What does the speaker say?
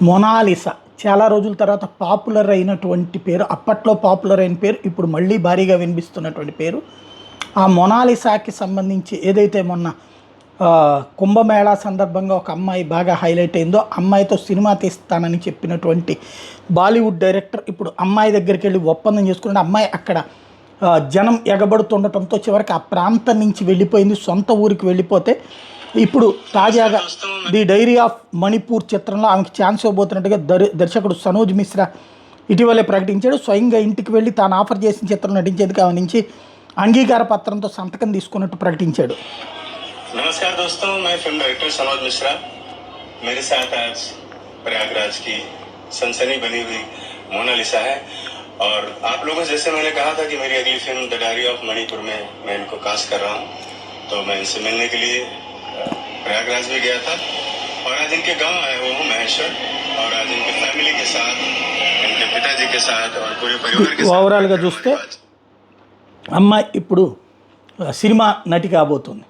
Mona Lisa చాలా రోజుల తర్వాత పాపులర్ అయినటువంటి పేరు. అప్పట్లో పాపులర్ అయిన పేరు, ఇప్పుడు మళ్ళీ భారీగా వినిపిస్తున్నటువంటి పేరు. ఆ మొనాలిసాకి సంబంధించి ఏదైతే మొన్న కుంభమేళా సందర్భంగా ఒక అమ్మాయి బాగా హైలైట్ అయిందో, అమ్మాయితో సినిమా తీస్తానని చెప్పినటువంటి బాలీవుడ్ డైరెక్టర్ ఇప్పుడు అమ్మాయి దగ్గరికి వెళ్ళి ఒప్పందం చేసుకుంటే అమ్మాయి అక్కడ జనం ఎగబడుతుండటంతో చివరికి ఆ ప్రాంతం నుంచి వెళ్ళిపోయింది, సొంత ఊరికి వెళ్ళిపోతే ఇప్పుడు తాజాగా ది డైరీ ఆఫ్ మణిపూర్ చిత్రంలో ఆమెకు ఛాన్స్ ఇవ్వబోతున్నట్టుగా దర్శకుడు సనోజ్ మిశ్రా ఇటీవలే ప్రకటించాడు. స్వయంగా ఇంటికి వెళ్ళి తాను ఆఫర్ చేసిన చిత్రం నటించేందుకు ఆమె నుంచి అంగీకార పత్రంతో సంతకం తీసుకున్నట్టు ప్రకటించాడు. नमस्कार दोस्तों, मैं फिल्म डायरेक्टर सनोज मिश्रा। मेरे साथ आज प्रयागराज की सनसनी बनी हुई मोनालिसा है और आप लोगों से जैसे मैंने कहा था कि मेरी अगली film the diary of Manipur में मैं इनको कास्ट कर रहा हूँ, तो मैं इनसे मिलने के लिए प्रयागराज भी गया था और आज इनके गांव आया हुआ हूँ महेश्वर, और आज इनके फैमिली के साथ, इनके पिताजी के साथ और पूरे परिवार के साथ ఓవరాల్గా చూస్తే అమ్మాయి ఇప్పుడు సినిమా నటి కాబోతుంది.